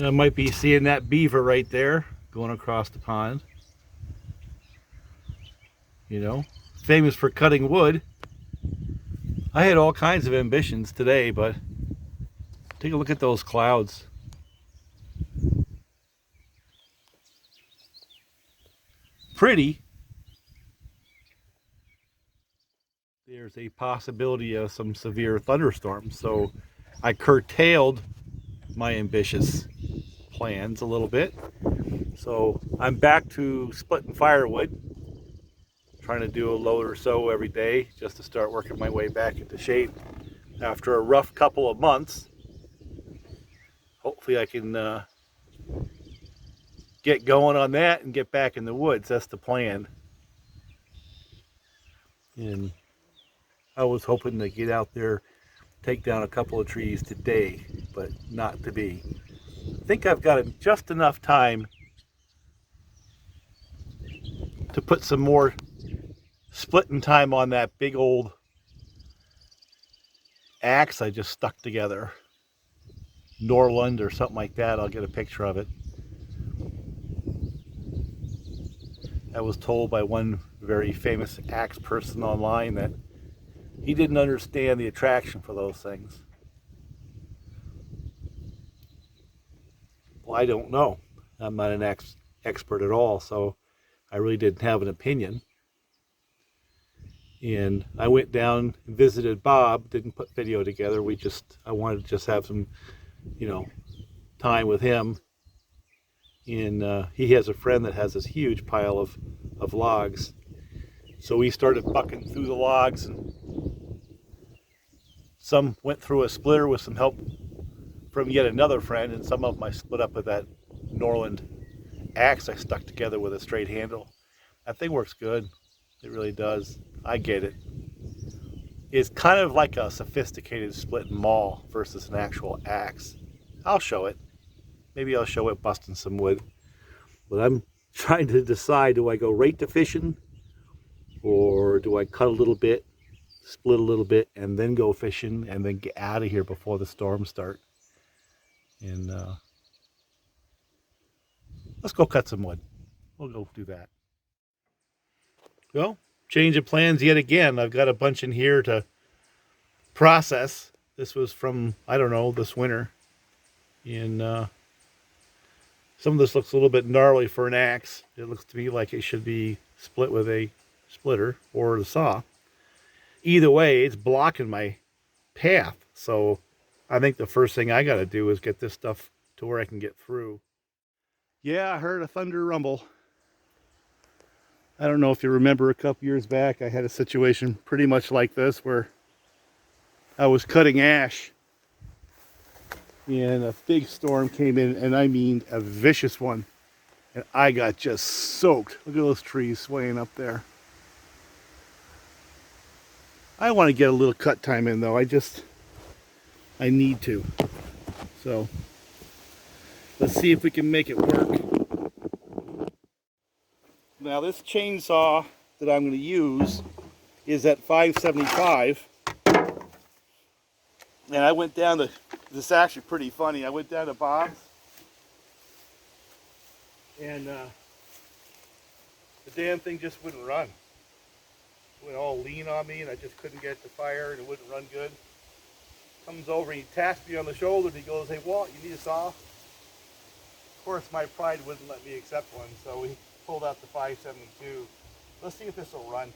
I might be seeing that beaver right there going across the pond. You know, famous for cutting wood. I had all kinds of ambitions today, but take a look at those clouds. Pretty. There's a possibility of some severe thunderstorms, so I curtailed my ambitious plans a little bit. So I'm back to splitting firewood, trying to do a load or so every day just to start working my way back into shape after a rough couple of months. Hopefully I can get going on that and get back in the woods. That's the plan. And I was hoping to get out there, take down a couple of trees today, but not to be. I think I've got just enough time to put some more splitting time on that big old axe I just stuck together. Norland or something like that. I'll get a picture of it. I was told by one very famous axe person online that he didn't understand the attraction for those things. Well, I don't know. I'm not an expert at all, so I really didn't have an opinion. And I went down and visited Bob, didn't put video together. I wanted to just have some, time with him. And he has a friend that has this huge pile of logs. So we started bucking through the logs, and some went through a splitter with some help from yet another friend, and some of them I split up with that Norland axe I stuck together with a straight handle. That thing works good. It really does. I get it. It's kind of like a sophisticated split maul versus an actual axe. I'll show it. Maybe I'll show it busting some wood. But I'm trying to decide, do I go right to fishing, or do I cut a little bit, split a little bit, and then go fishing and then get out of here before the storms start? And let's go cut some wood. We'll go do that. Well, change of plans yet again. I've got a bunch in here to process. This was from, I don't know, this winter. And some of this looks a little bit gnarly for an axe. It looks to me like it should be split with a splitter or a saw. Either way, it's blocking my path. So I think the first thing I got to do is get this stuff to where I can get through. Yeah, I heard a thunder rumble. I don't know if you remember, a couple years back I had a situation pretty much like this where I was cutting ash and a big storm came in, and I mean a vicious one, and I got just soaked. Look at those trees swaying up there. I want to get a little cut time in though. I need to. So let's see if we can make it work. Now this chainsaw that I'm going to use is at 575, and I went down to, this is actually pretty funny, I went down to Bob's, and the damn thing just wouldn't run. It went all lean on me, and I just couldn't get it to fire, and it wouldn't run good. Comes over and he taps me on the shoulder, and he goes, "Hey Walt, you need a saw?" Of course my pride wouldn't let me accept one, so we pulled out the 572. Let's see if this will run.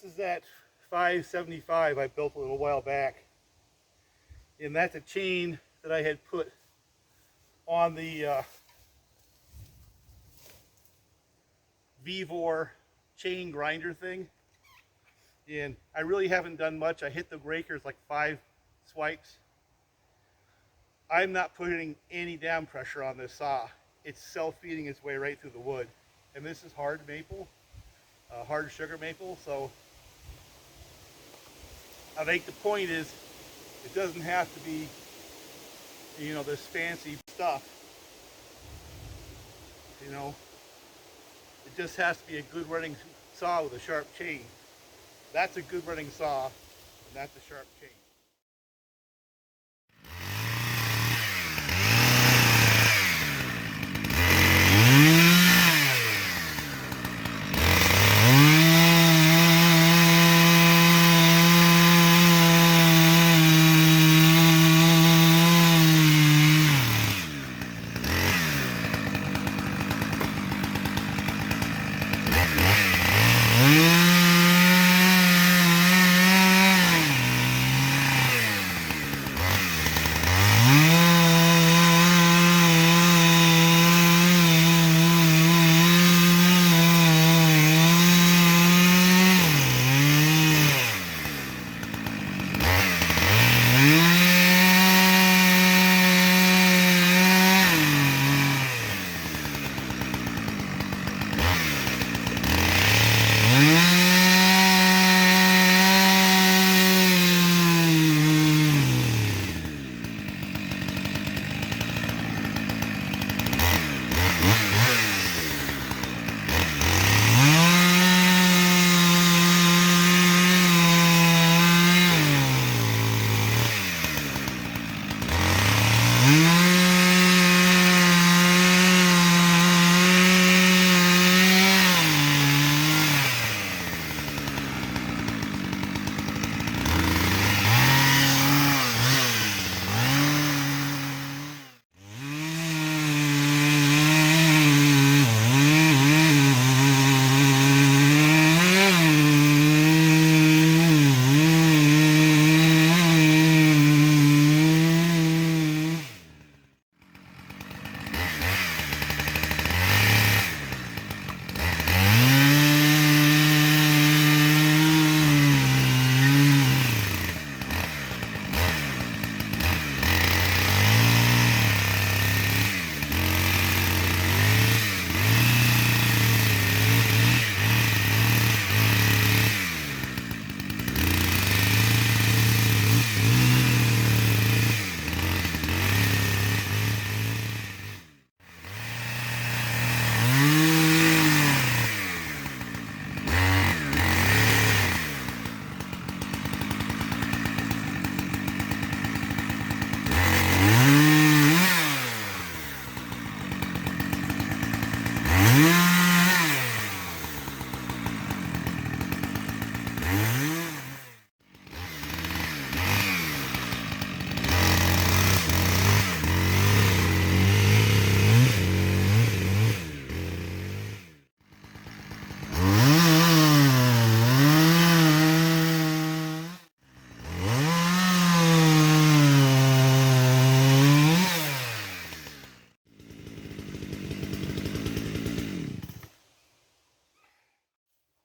This is that 575 I built a little while back. And that's a chain that I had put on the Vevor chain grinder thing. And I really haven't done much. I hit the breakers like 5 swipes. I'm not putting any down pressure on this saw. It's self-feeding its way right through the wood. And this is hard maple, hard sugar maple, so I think the point is it doesn't have to be, you know, this fancy stuff. You know, it just has to be a good running saw with a sharp chain. That's a good running saw, and that's a sharp chain.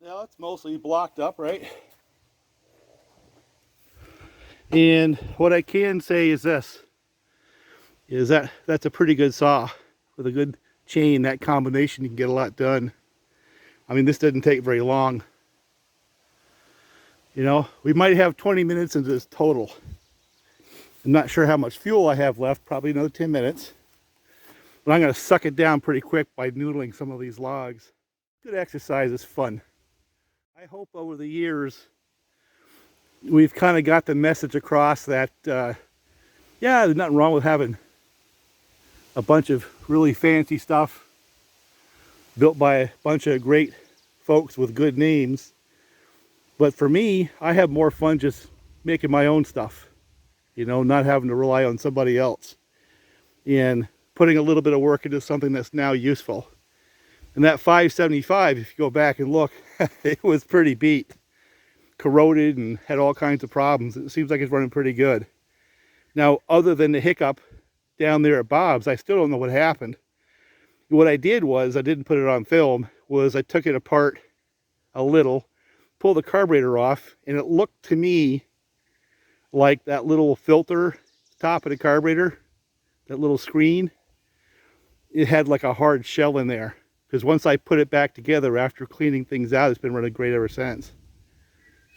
Now it's mostly blocked up, right? And what I can say is this, is that that's a pretty good saw. With a good chain, that combination, you can get a lot done. I mean, this didn't take very long. You know, we might have 20 minutes into this total. I'm not sure how much fuel I have left, probably another 10 minutes. But I'm going to suck it down pretty quick by noodling some of these logs. Good exercise, it's fun. I hope over the years we've kind of got the message across that, yeah, there's nothing wrong with having a bunch of really fancy stuff built by a bunch of great folks with good names. But for me, I have more fun just making my own stuff, you know, not having to rely on somebody else and putting a little bit of work into something that's now useful. And that 575, if you go back and look, it was pretty beat. corroded and had all kinds of problems. It seems like it's running pretty good. Now, other than the hiccup down there at Bob's, I still don't know what happened. What I did was, I didn't put it on film, was I took it apart a little, pulled the carburetor off, and it looked to me like that little filter top of the carburetor, that little screen, it had like a hard shell in there. Because once I put it back together after cleaning things out, it's been running great ever since.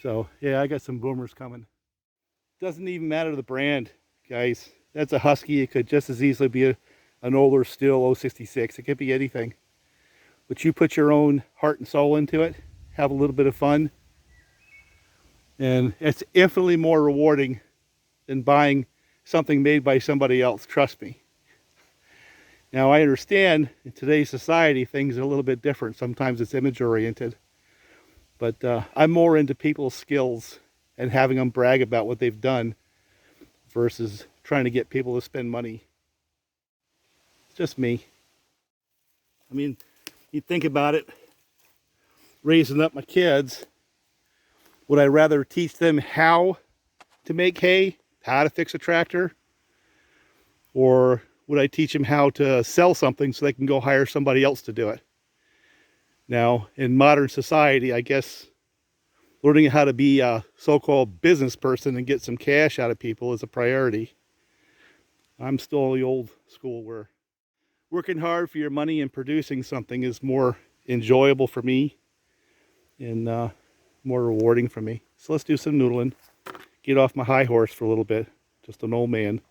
So yeah, I got some boomers coming. Doesn't even matter the brand, guys. That's a Husky. It could just as easily be an older Stihl 066. It could be anything. But you put your own heart and soul into it, have a little bit of fun, and it's infinitely more rewarding than buying something made by somebody else, trust me. Now, I understand in today's society things are a little bit different. Sometimes it's image oriented, but I'm more into people's skills and having them brag about what they've done versus trying to get people to spend money. It's just me. I mean, you think about it, raising up my kids, would I rather teach them how to make hay, how to fix a tractor, or would I teach them how to sell something so they can go hire somebody else to do it? Now, in modern society, I guess learning how to be a so-called business person and get some cash out of people is a priority. I'm still the old school where working hard for your money and producing something is more enjoyable for me and more rewarding for me. So let's do some noodling. Get off my high horse for a little bit. Just an old man.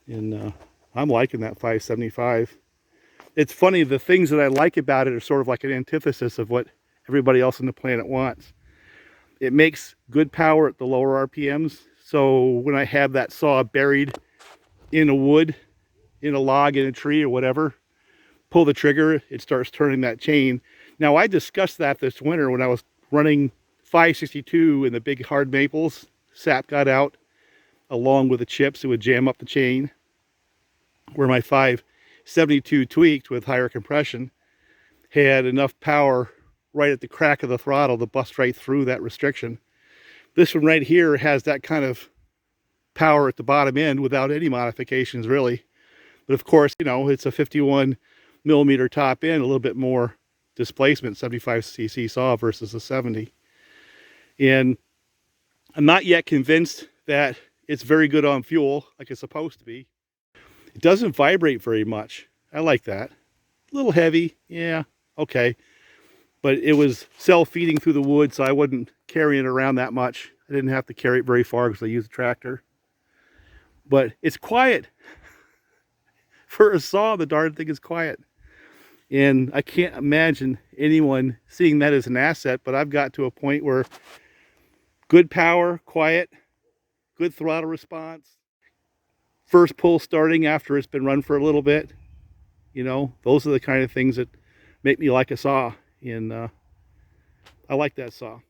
And I'm liking that 575. It's funny, the things that I like about it are sort of like an antithesis of what everybody else on the planet wants. It makes good power at the lower RPMs. So when I have that saw buried in a wood, in a log, in a tree or whatever, pull the trigger, it starts turning that chain. Now, I discussed that this winter when I was running 562 in the big hard maples. Sap got out along with the chips. It would jam up the chain. Where my 572 tweaked with higher compression had enough power right at the crack of the throttle to bust right through that restriction. This one right here has that kind of power at the bottom end without any modifications really. But of course, you know, it's a 51 millimeter top end, a little bit more displacement, 75cc saw versus a 70. And I'm not yet convinced that it's very good on fuel like it's supposed to be. It doesn't vibrate very much. I like that. A little heavy, yeah, okay. But it was self-feeding through the wood, so I wasn't carrying it around that much. I didn't have to carry it very far because I used a tractor. But it's quiet. For a saw, the darn thing is quiet. And I can't imagine anyone seeing that as an asset, but I've got to a point where good power, quiet, good throttle response, first pull starting after it's been run for a little bit, you know, those are the kind of things that make me like a saw. And I like that saw.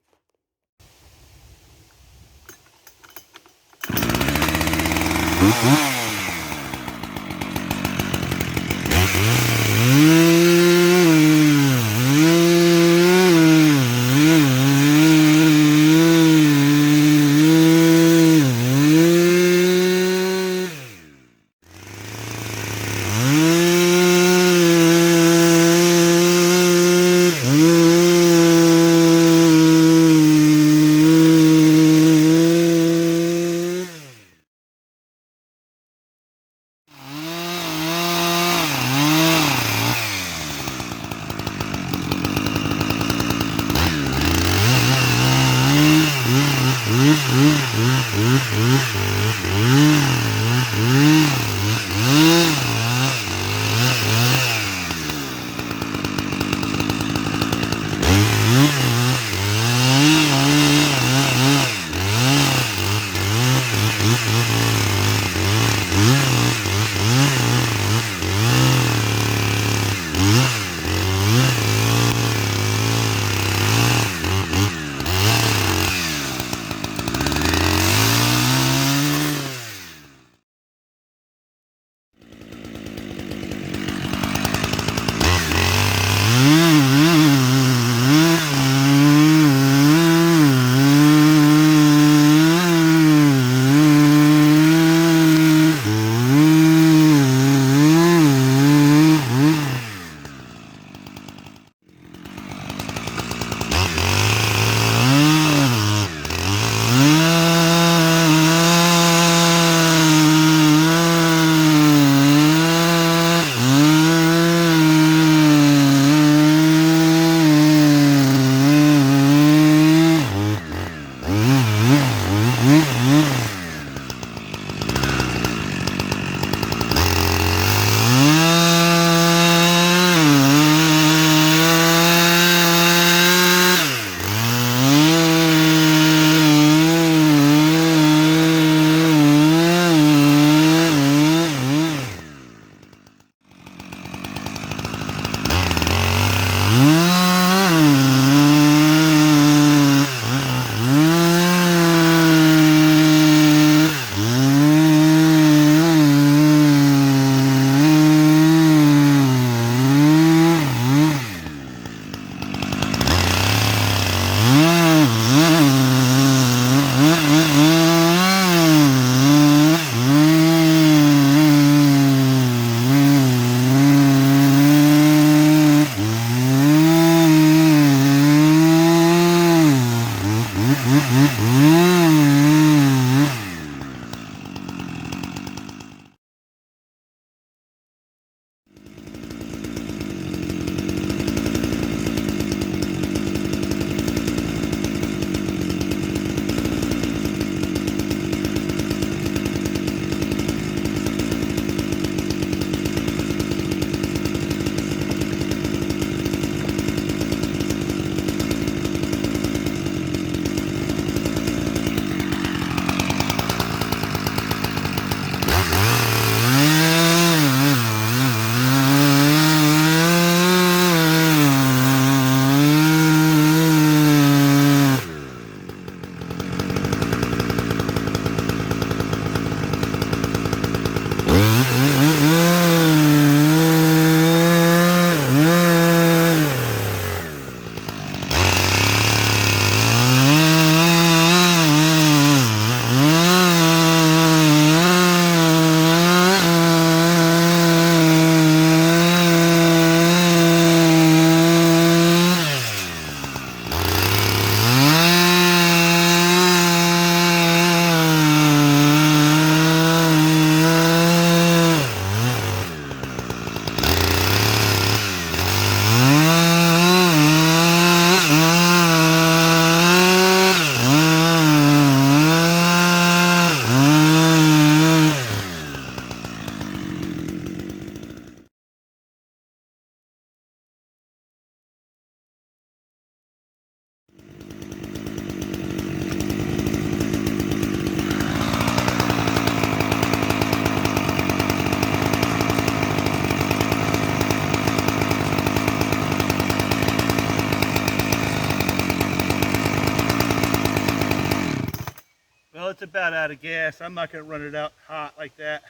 about out of gas. I'm not going to run it out hot like that.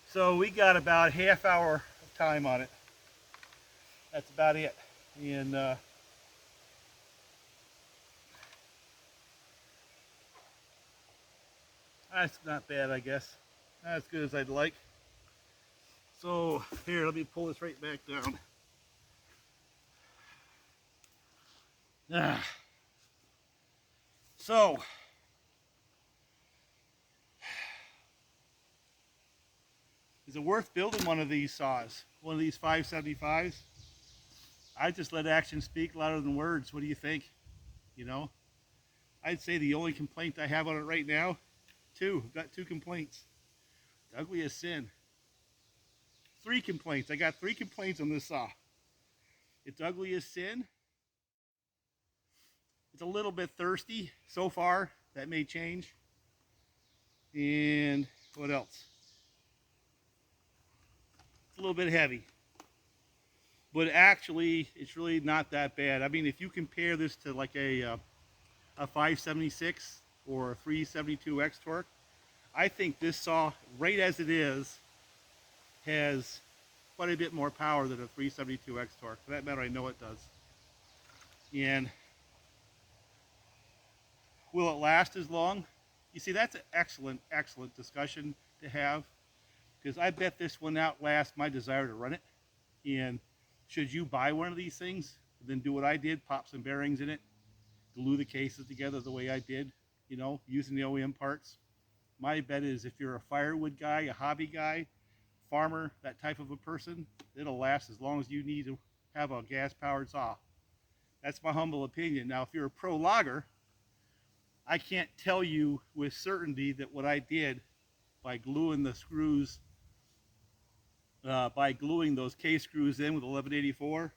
So we got about a half hour of time on it. That's about it. And that's not bad, I guess. Not as good as I'd like. So here, let me pull this right back down. So is it worth building one of these saws? One of these 575s? I just let action speak louder than words. What do you think? You know, I'd say the only complaint I have on it right now, I've got 2 complaints. The ugly as sin. 3 complaints. I got 3 complaints on this saw. It's ugly as sin. It's a little bit thirsty so far. That may change. And what else? It's a little bit heavy. But actually, it's really not that bad. I mean, if you compare this to like a 576 or a 372X torque, I think this saw, right as it is, has quite a bit more power than a 372X torque. For that matter, I know it does. And will it last as long? You see, that's an excellent, excellent discussion to have, because I bet this one outlasts my desire to run it. And should you buy one of these things, then do what I did, pop some bearings in it, glue the cases together the way I did, you know, using the OEM parts. My bet is if you're a firewood guy, a hobby guy, farmer, that type of a person, it'll last as long as you need to have a gas-powered saw. That's my humble opinion. Now, if you're a pro logger, I can't tell you with certainty that what I did by gluing the screws, by gluing those case screws in with 1184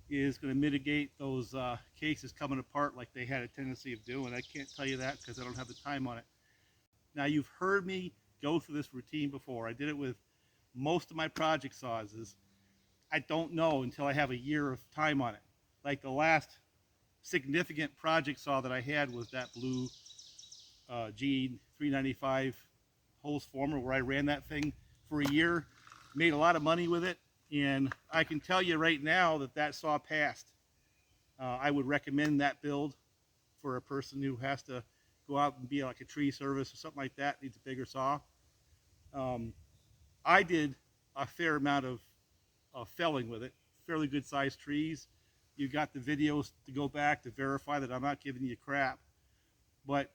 is going to mitigate those cases coming apart like they had a tendency of doing. I can't tell you that because I don't have the time on it. Now, you've heard me go through this routine before. I did it with most of my project saws. I don't know until I have a year of time on it. Like the last significant project saw that I had was that blue G395 Husqvarna, where I ran that thing for a year, made a lot of money with it, and I can tell you right now that that saw passed. I would recommend that build for a person who has to go out and be like a tree service or something like that, needs a bigger saw. I did a fair amount of felling with it, fairly good sized trees. You got the videos to go back to verify that I'm not giving you crap. But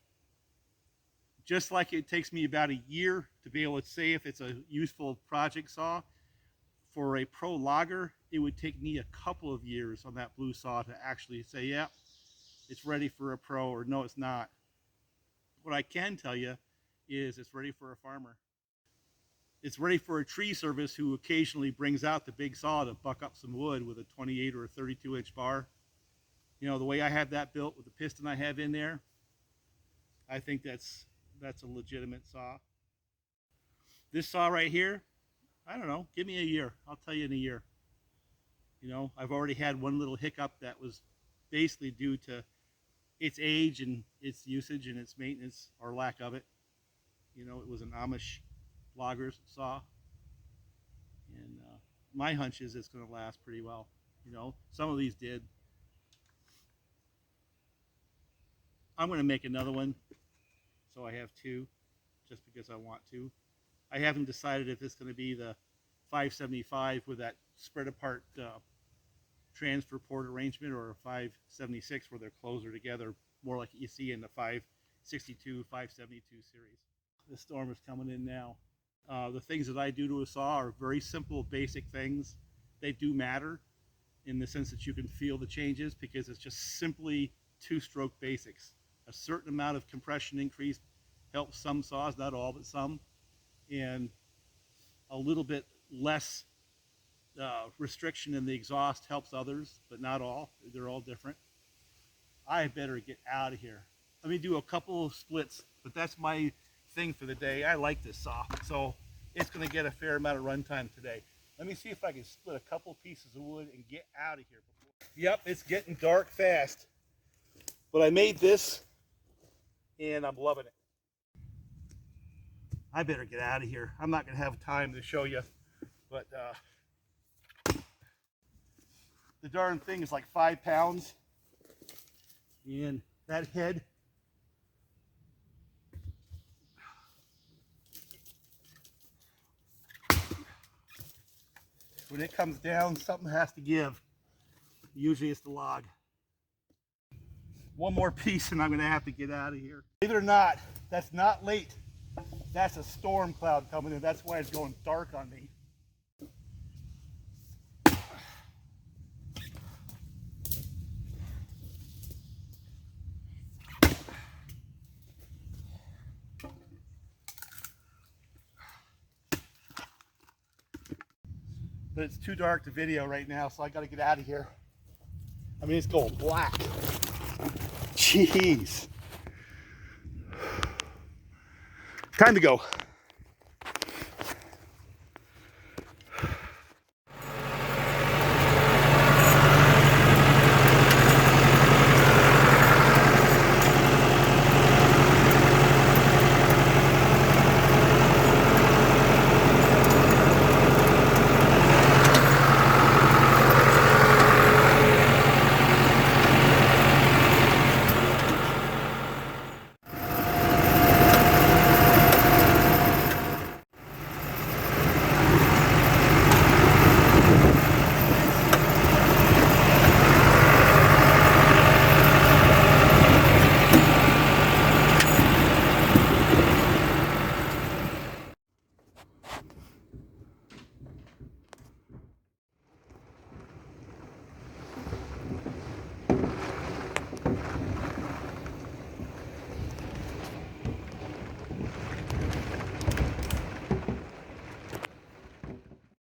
just like it takes me about a year to be able to say if it's a useful project saw, for a pro logger, it would take me a couple of years on that blue saw to actually say, yeah, it's ready for a pro, or no, it's not. What I can tell you is it's ready for a farmer. It's ready for a tree service who occasionally brings out the big saw to buck up some wood with a 28 or a 32-inch bar. You know, the way I have that built with the piston I have in there, I think that's a legitimate saw. This saw right here, I don't know, give me a year. I'll tell you in a year. You know, I've already had one little hiccup that was basically due to its age and its usage and its maintenance, or lack of it. You know, it was an Amish logger's saw. And my hunch is it's going to last pretty well. You know, some of these did. I'm going to make another one, so I have 2, just because I want to. I haven't decided if it's going to be the 575 with that spread apart transfer port arrangement, or a 576 where they're closer together, more like you see in the 562, 572 series. The storm is coming in now. The things that I do to a saw are very simple, basic things. They do matter in the sense that you can feel the changes, because it's just simply 2-stroke basics. A certain amount of compression increase helps some saws, not all, but some, and a little bit less restriction in the exhaust helps others, but not all. They're all different. I better get out of here. Let me do a couple of splits, but that's my thing for the day. I like this saw, so it's going to get a fair amount of runtime today. Let me see if I can split a couple pieces of wood and get out of here before. Yep, it's getting dark fast. But I made this and I'm loving it. I better get out of here. I'm not going to have time to show you, but the darn thing is like 5 pounds, and that head, when it comes down, something has to give. Usually it's the log. One more piece and I'm going to have to get out of here. Believe it or not, that's not late. That's a storm cloud coming in. That's why it's going dark on me. But it's too dark to video right now, so I got to get out of here. I mean, it's going black. Jeez. Time to go.